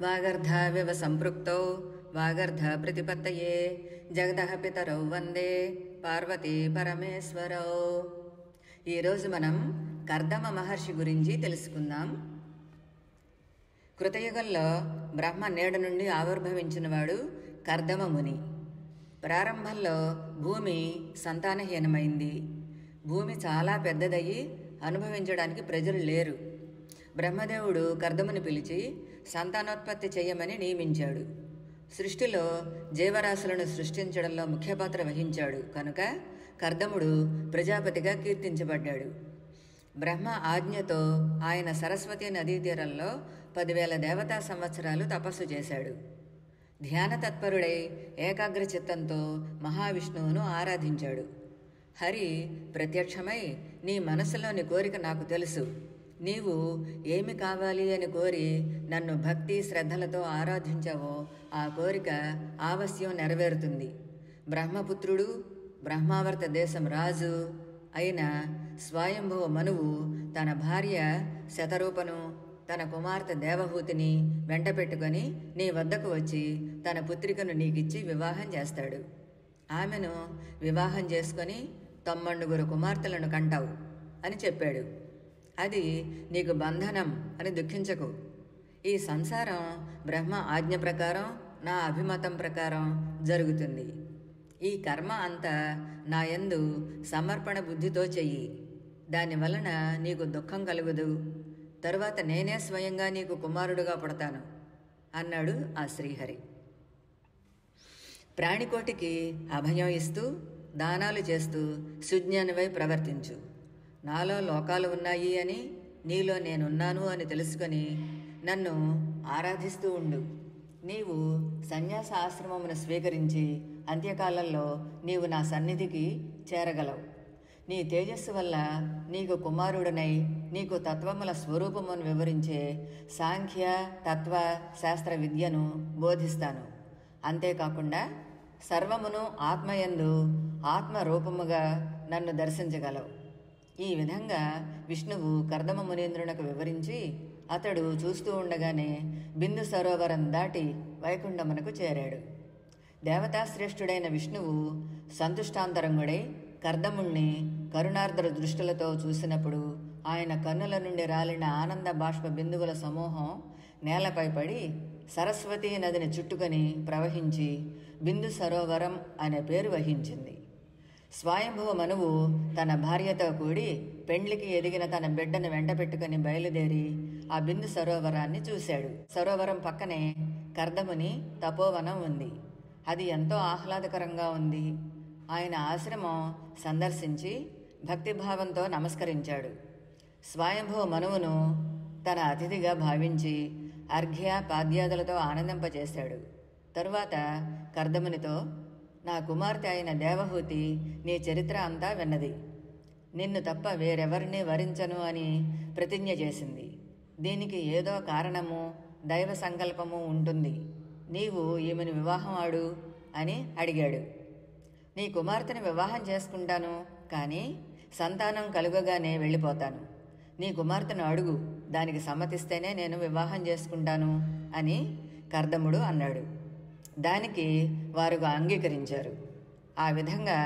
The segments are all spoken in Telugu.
వాగర్ధావివ సంపృక్తౌ వాగర్ధ ప్రతిపత్తయే జగదః పితరౌ వందే పార్వతీ పరమేశ్వరౌ. ఈరోజు మనం కర్దమ మహర్షి గురించి తెలుసుకుందాం. కృతయుగంలో బ్రహ్మ నీడ నుండి ఆవిర్భవించినవాడు కర్దమ ముని. ప్రారంభంలో భూమి సంతానహీనమైంది. భూమి చాలా పెద్దదయ్యి అనుభవించడానికి ప్రజలు లేరు. బ్రహ్మదేవుడు కర్దముని పిలిచి సంతానోత్పత్తి చేయమని నియమించాడు. సృష్టిలో జీవరాశులను సృష్టించడంలో ముఖ్య పాత్ర వహించాడు కనుక కర్దముడు ప్రజాపతిగా కీర్తించబడ్డాడు. బ్రహ్మ ఆజ్ఞతో ఆయన సరస్వతీ నదీ తీరంలో 10,000 దేవతా సంవత్సరాలు తపస్సు చేశాడు. ధ్యాన తత్పరుడై ఏకాగ్ర చిత్తంతో మహావిష్ణువును ఆరాధించాడు. హరి ప్రత్యక్షమై, నీ మనసులోని కోరిక నాకు తెలుసు. నీవు ఏమి కావాలి అని కోరి నన్ను భక్తి శ్రద్ధలతో ఆరాధించావో ఆ కోరిక ఆవశ్యం నెరవేరుతుంది. బ్రహ్మపుత్రుడు, బ్రహ్మావర్త దేశం రాజు అయిన స్వయంభువ మనువు తన భార్య శతరూపను, తన కుమార్తె దేవహూతిని వెంట పెట్టుకొని నీ వద్దకు వచ్చి తన పుత్రికను నీకిచ్చి వివాహం చేస్తాడు. ఆమెను వివాహం చేసుకొని 99 కుమార్తెలను కంటావు అని చెప్పాడు. అది నీకు బంధనం అని దుఃఖించకు. ఈ సంసారం బ్రహ్మ ఆజ్ఞ ప్రకారం, నా అభిమతం ప్రకారం జరుగుతుంది. ఈ కర్మ అంతా నా యందు సమర్పణ బుద్ధితో చెయ్యి. దానివలన నీకు దుఃఖం కలుగదు. తరువాత నేనే స్వయంగా నీకు కుమారుడుగా పుడతాను అన్నాడు ఆ శ్రీహరి. ప్రాణికోటికి అభయం ఇస్తూ దానాలు చేస్తూ సుజ్ఞానివై ప్రవర్తించు. నాలో లోకాలు ఉన్నాయి అని, నీలో నేనున్నాను అని తెలుసుకొని నన్ను ఆరాధిస్తూ ఉండు. నీవు సన్యాస ఆశ్రమమును స్వీకరించి అంత్యకాలంలో నీవు నా సన్నిధికి చేరగలవు. నీ తేజస్సు వల్ల నీకు కుమారుడనై నీకు తత్వముల స్వరూపమును వివరించే సాంఖ్య తత్వ శాస్త్ర విద్యను బోధిస్తాను. అంతేకాకుండా సర్వమును ఆత్మయందు ఆత్మరూపముగా నన్ను దర్శించగలవు. ఈ విధంగా విష్ణువు కర్దమ మునీంద్రునకు వివరించి అతడు చూస్తూ ఉండగానే బిందు సరోవరం దాటి వైకుంఠమునకు చేరాడు. దేవతాశ్రేష్ఠుడైన విష్ణువు సంతుష్టాంతరంగుడై కర్దముణ్ణి కరుణార్ద్ర దృష్టిలతో చూసినప్పుడు ఆయన కన్నుల నుండి రాలిన ఆనంద బాష్ప బిందువుల సమూహం నేలపై పడి సరస్వతీ నదిని చుట్టుకొని ప్రవహించి బిందు సరోవరం అనే పేరు వహించింది. స్వయంభువ మనువు తన భార్యతో కూడి పెండ్లికి ఎదిగిన తన బిడ్డను వెంట పెట్టుకుని బయలుదేరి ఆ బిందు సరోవరాన్ని చూశాడు. సరోవరం పక్కనే కర్దముని తపోవనం ఉంది. అది ఎంతో ఆహ్లాదకరంగా ఉంది. ఆయన ఆశ్రమం సందర్శించి భక్తిభావంతో నమస్కరించాడు. స్వయంభువ మనువును తన అతిథిగా భావించి అర్ఘ్య పాద్యాదులతో ఆనందింపజేశాడు. తరువాత కర్దమునితో, నా కుమార్తె అయిన దేవహూతి నీ చరిత్ర అంతా విన్నది. నిన్ను తప్ప వేరెవరిని వరించను అని ప్రతిజ్ఞ చేసింది. దీనికి ఏదో కారణము, దైవ సంకల్పము ఉంటుంది. నీవు ఈమెను వివాహం ఆడు అని అడిగాడు. నీ కుమార్తెను వివాహం చేసుకుంటాను, కానీ సంతానం కలుగగానే వెళ్ళిపోతాను. నీ కుమార్తెను అడుగు, దానికి సమ్మతిస్తేనే నేను వివాహం చేసుకుంటాను అని కర్దముడు అన్నాడు. దానికి వారు అంగీకరించారు. ఆ విధంగా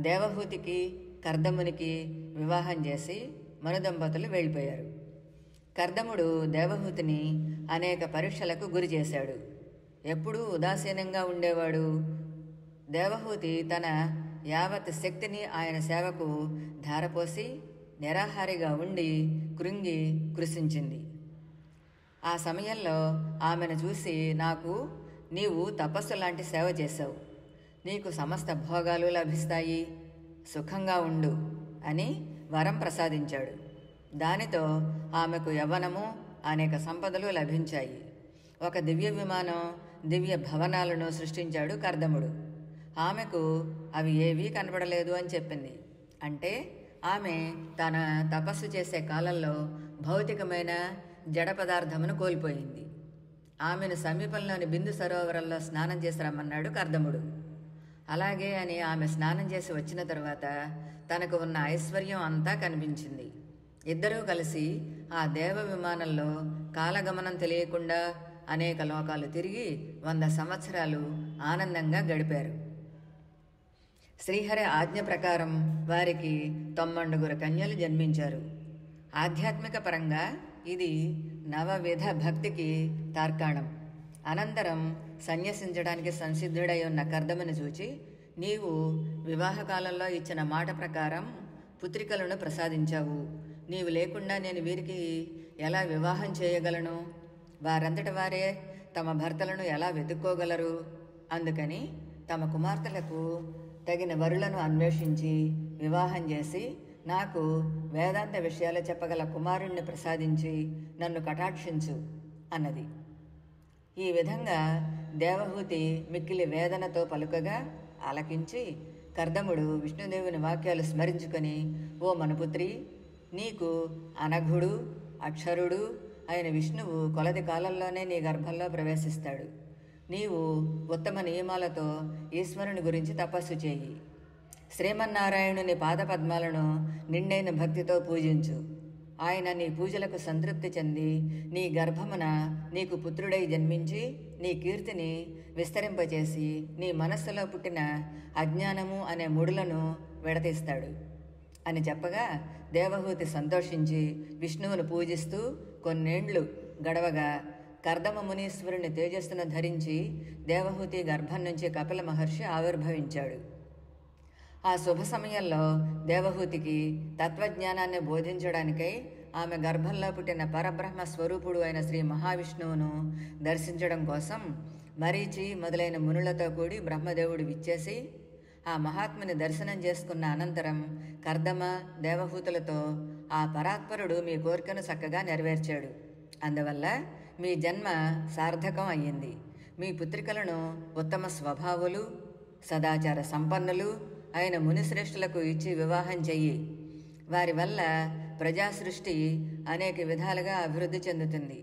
దేవహూతికి కర్దమునికి వివాహం చేసి మనుదంపతులు వెళ్ళిపోయారు. కర్దముడు దేవహూతిని అనేక పరీక్షలకు గురి చేశాడు. ఎప్పుడూ ఉదాసీనంగా ఉండేవాడు. దేవహూతి తన యావత్ శక్తిని ఆయన సేవకు ధారపోసి నిరాహారిగా ఉండి కృంగి కృషించింది. ఆ సమయంలో ఆమెను చూసి, నాకు నీవు తపస్సు లాంటి సేవ చేశావు, నీకు సమస్త భోగాలు లభిస్తాయి, సుఖంగా ఉండు అని వరం ప్రసాదించాడు. దానితో ఆమెకు యవ్వనము, అనేక సంపదలు లభించాయి. ఒక దివ్య విమానం, దివ్య భవనాలను సృష్టించాడు కర్దముడు. ఆమెకు అవి ఏవీ కనబడలేదు అని చెప్పింది. అంటే ఆమె తన తపస్సు చేసే కాలంలో భౌతికమైన జడ పదార్థమును కోల్పోయింది. ఆమెను సమీపంలోని బిందు సరోవరంలో స్నానం చేసి రమ్మన్నాడు కర్దముడు. అలాగే అని ఆమె స్నానం చేసి వచ్చిన తరువాత తనకు ఉన్న ఐశ్వర్యం అంతా కనిపించింది. ఇద్దరూ కలిసి ఆ దేవ విమానంలో కాలగమనం తెలియకుండా అనేక లోకాలు తిరిగి 100 సంవత్సరాలు ఆనందంగా గడిపారు. శ్రీహరి ఆజ్ఞ ప్రకారం వారికి 90 కన్యలు జన్మించారు. ఆధ్యాత్మిక పరంగా ఇది నవవిధ భక్తికి తార్కాణం. అనంతరం సన్యసించడానికి సంసిద్ధుడై ఉన్న కర్దముని చూచి, నీవు వివాహకాలంలో ఇచ్చిన మాట ప్రకారం పుత్రికలను ప్రసాదించావు. నీవు లేకుండా నేను వీరికి ఎలా వివాహం చేయగలను? వారంతట వారే తమ భర్తలను ఎలా వెతుక్కోగలరు? అందుకని తమ కుమార్తెలకు తగిన వరులను అన్వేషించి వివాహం చేసి నాకు వేదాంత విషయాలు చెప్పగల కుమారుణ్ణి ప్రసాదించి నన్ను కటాక్షించు అన్నది. ఈ విధంగా దేవహూతి మిక్కిలి వేదనతో పలుకగా ఆలకించి కర్దముడు విష్ణుదేవుని వాక్యాలు స్మరించుకొని, ఓ మనుపుత్రి, నీకు అనఘుడు అక్షరుడు అయిన విష్ణువు కొలది కాలంలోనే నీ గర్భంలో ప్రవేశిస్తాడు. నీవు ఉత్తమ నియమాలతో ఈశ్వరుని గురించి తపస్సు చేయి. శ్రీమన్నారాయణుని పాదపద్మాలను నిండైన భక్తితో పూజించు. ఆయన నీ పూజలకు సంతృప్తి చెంది నీ గర్భమున నీకు పుత్రుడై జన్మించి నీ కీర్తిని విస్తరింపచేసి నీ మనస్సులో పుట్టిన అజ్ఞానము అనే ముడులను విడతీస్తాడు అని చెప్పగా దేవహూతి సంతోషించి విష్ణువును పూజిస్తూ కొన్నేండ్లు గడవగా కర్దమ మునీశ్వరుని తేజస్సును ధరించి దేవహూతి గర్భం నుంచి కపిల మహర్షి ఆవిర్భవించాడు. ఆ శుభ సమయంలో దేవహూతికి తత్వజ్ఞానాన్ని బోధించడానికై ఆమె గర్భంలో పుట్టిన పరబ్రహ్మ స్వరూపుడు అయిన శ్రీ మహావిష్ణువును దర్శించడం కోసం మరీచి మొదలైన మునులతో కూడి బ్రహ్మదేవుడు విచ్చేసి ఆ మహాత్ముని దర్శనం చేసుకున్న అనంతరం కర్దమ దేవహూతులతో, ఆ పరాత్పరుడు మీ కోరికను చక్కగా నెరవేర్చాడు. అందువల్ల మీ జన్మ సార్థకం అయ్యింది. మీ పుత్రికలను ఉత్తమ స్వభావులు సదాచార సంపన్నులు అయిన మునిశ్రేష్ఠులకు ఇచ్చి వివాహం చెయ్యి. వారి వల్ల ప్రజాసృష్టి అనేక విధాలుగా అభివృద్ధి చెందుతుంది.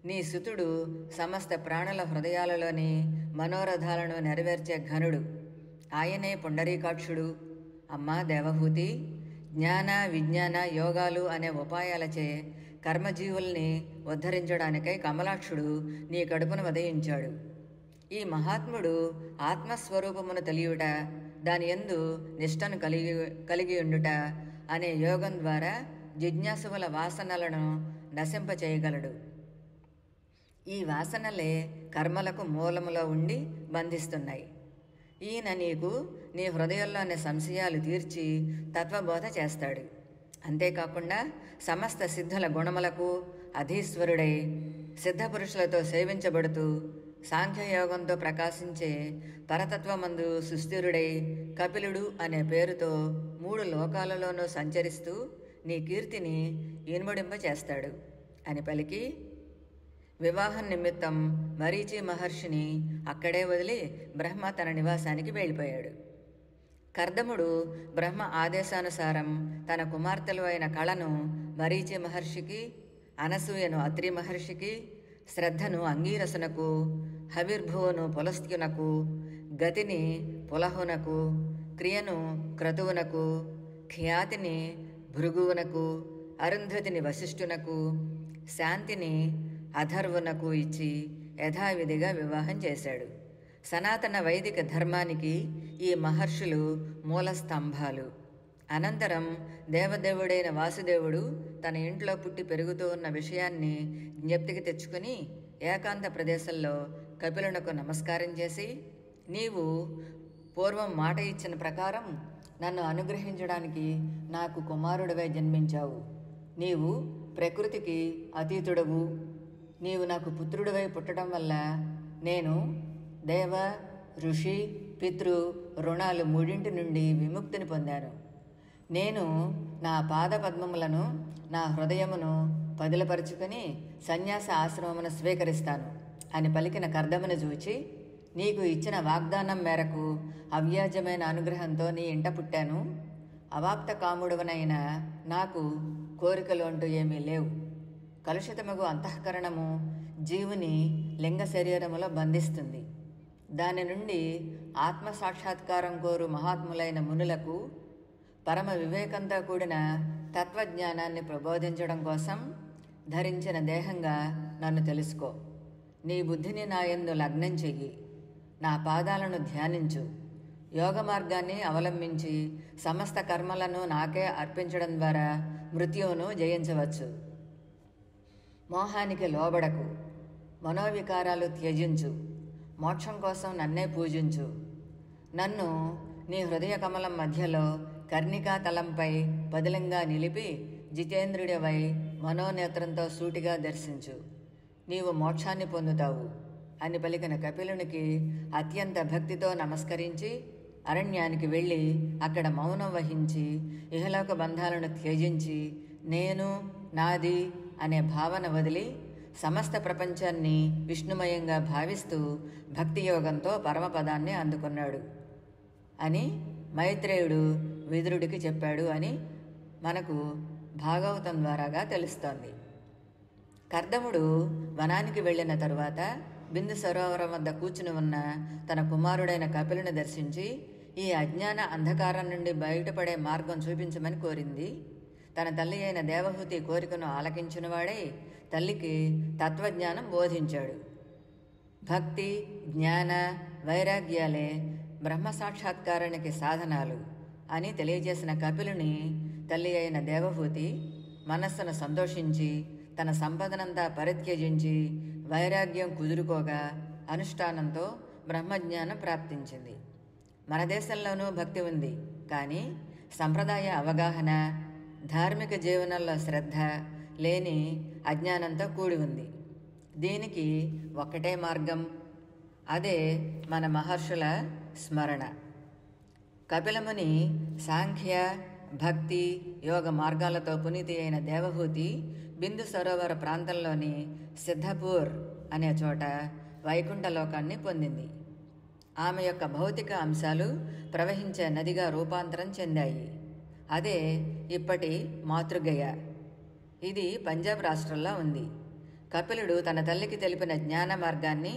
నీ సుతుడు సమస్త ప్రాణుల హృదయాలలోని మనోరథాలను నెరవేర్చే ఘనుడు. ఆయనే పుండరీకాక్షుడు. అమ్మా దేవహూతి, జ్ఞాన విజ్ఞాన యోగాలు అనే ఉపాయాలచే కర్మజీవుల్ని ఉద్ధరించడానికై కమలాక్షుడు నీ కడుపును ఉదయించాడు. ఈ మహాత్ముడు ఆత్మస్వరూపమును తెలియుట, దాని యందు నిష్టను కలిగి ఉండుట అనే యోగం ద్వారా జిజ్ఞాసువుల వాసనలను నశింపచేయగలడు. ఈ వాసనలే కర్మలకు మూలములో ఉండి బంధిస్తున్నాయి. ఈయన నీకు నీ హృదయంలోని సంశయాలు తీర్చి తత్వబోధ చేస్తాడు. అంతేకాకుండా సమస్త సిద్ధుల గుణములకు అధీశ్వరుడై సిద్ధపురుషులతో సేవించబడుతూ సాంఖ్యయోగంతో ప్రకాశించే పరతత్వమందు సుస్థిరుడై కపిలుడు అనే పేరుతో 3 లోకాలలోనూ సంచరిస్తూ నీ కీర్తిని ఇనుమడింపచేస్తాడు అని పలికి వివాహం నిమిత్తం మరీచి మహర్షిని అక్కడే వదిలి బ్రహ్మ తన నివాసానికి వెళ్ళిపోయాడు. కర్దముడు బ్రహ్మ ఆదేశానుసారం తన కుమార్తెలు అయిన కళను మరీచి మహర్షికి, అనసూయను అత్రి మహర్షికి, శ్రద్ధను అంగీరసునకు, హవిర్భువును పులస్త్యునకు, గతిని పులహునకు, క్రియను క్రతువునకు, ఖ్యాతిని భృగువునకు, అరుంధతిని వశిష్ఠునకు, శాంతిని అధర్వునకు ఇచ్చి యథావిధిగా వివాహం చేశాడు. సనాతన వైదిక ధర్మానికి ఈ మహర్షులు మూల స్తంభాలు. అనంతరం దేవదేవుడైన వాసుదేవుడు తన ఇంట్లో పుట్టి పెరుగుతూ ఉన్న విషయాన్ని జ్ఞప్తికి తెచ్చుకుని ఏకాంత ప్రదేశంలో కపిలునకు నమస్కారం చేసి, నీవు పూర్వం మాట ఇచ్చిన ప్రకారం నన్ను అనుగ్రహించడానికి నాకు కుమారుడివై జన్మించావు. నీవు ప్రకృతికి అతీతుడవు. నీవు నాకు పుత్రుడివై పుట్టడం వల్ల నేను దేవ, ఋషి, పితృ రుణాలు 3 నుండి విముక్తిని పొందాను. నేను నా పాదపద్మములను నా హృదయమును పదిలపరుచుకొని సన్యాస ఆశ్రమమును స్వీకరిస్తాను అని పలికిన కర్దమును చూచి, నీకు ఇచ్చిన వాగ్దానం మేరకు అవ్యాజమైన అనుగ్రహంతో నీ ఇంట పుట్టాను. అవాప్త కాముడువనైన నాకు కోరికలు అంటూ ఏమీ లేవు. కలుషితమగు అంతఃకరణము జీవుని లింగ శరీరములో బంధిస్తుంది. దాని నుండి ఆత్మసాక్షాత్కారం కోరు మహాత్ములైన మునులకు పరమ వివేకంతో కూడిన తత్వజ్ఞానాన్ని ప్రబోధించడం కోసం ధరించిన దేహంగా నన్ను తెలుసుకో. నీ బుద్ధిని నాయందు లగ్నం చెయ్యి, నా పాదాలను ధ్యానించు. యోగ మార్గాన్ని అవలంబించి సమస్త కర్మలను నాకే అర్పించడం ద్వారా మృత్యువును జయించవచ్చు. మోహానికి లోబడకు, మనోవికారాలు త్యజించు. మోక్షం కోసం నన్నే పూజించు. నన్ను నీ హృదయ కమలం మధ్యలో కర్ణికా తలంపై పదిలంగా నిలిపి జితేంద్రుడివై మనోనేత్రంతో సూటిగా దర్శించు. నీవు మోక్షాన్ని పొందుతావు అని పలికిన కపిలునికి అత్యంత భక్తితో నమస్కరించి అరణ్యానికి వెళ్ళి అక్కడ మౌనం వహించి ఇహలోక బంధాలను త్యజించి నేను, నాది అనే భావన వదిలి సమస్త ప్రపంచాన్ని విష్ణుమయంగా భావిస్తూ భక్తియోగంతో పరమపదాన్ని అందుకున్నాడు అని మైత్రేయుడు విదురుడికి చెప్పాడు అని మనకు భాగవతం ద్వారాగా తెలుస్తోంది. కర్దముడు వనానికి వెళ్ళిన తరువాత బిందు సరోవరం వద్ద కూర్చుని ఉన్న తన కుమారుడైన కపిలుని దర్శించి ఈ అజ్ఞాన అంధకారం నుండి బయటపడే మార్గం చూపించమని కోరింది. తన తల్లి అయిన దేవహూతి కోరికను ఆలకించినవాడై తల్లికి తత్వజ్ఞానం బోధించాడు. భక్తి, జ్ఞాన, వైరాగ్యాలే బ్రహ్మ సాక్షాత్కారానికి సాధనాలు అని తెలియజేసిన కపిలుని తల్లి అయిన దేవహూతి మనస్సును సంతోషించి తన సంపదనంతా పరిత్యజించి వైరాగ్యం కుదురుకోగా అనుష్ఠానంతో బ్రహ్మజ్ఞానం ప్రాప్తించింది. మన దేశంలోనూ భక్తి ఉంది, కానీ సంప్రదాయ అవగాహన, ధార్మిక జీవనంలో శ్రద్ధ లేని అజ్ఞానంతో కూడి ఉంది. దీనికి ఒక్కటే మార్గం, అదే మన మహర్షుల స్మరణ. కపిలముని సాంఖ్య, భక్తి, యోగ మార్గాలతో పునీతి అయిన దేవహూతి బిందు సరోవర ప్రాంతంలోని సిద్ధపూర్ అనే చోట వైకుంఠ లోకాన్ని పొందింది. ఆమె యొక్క భౌతిక అంశాలు ప్రవహించే నదిగా రూపాంతరం చెందాయి. అదే ఇప్పటి మాతృగయ. ఇది పంజాబ్ రాష్ట్రంలో ఉంది. కపిలుడు తన తల్లికి తెలిపిన జ్ఞాన మార్గాన్ని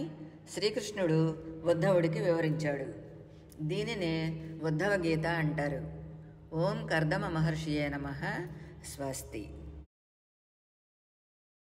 శ్రీకృష్ణుడు ఉద్ధవుడికి వివరించాడు. దీనినే ఉద్ధవ గీత అంటారు. ఓం కర్దమ మహర్షియే నమః. స్వస్తి.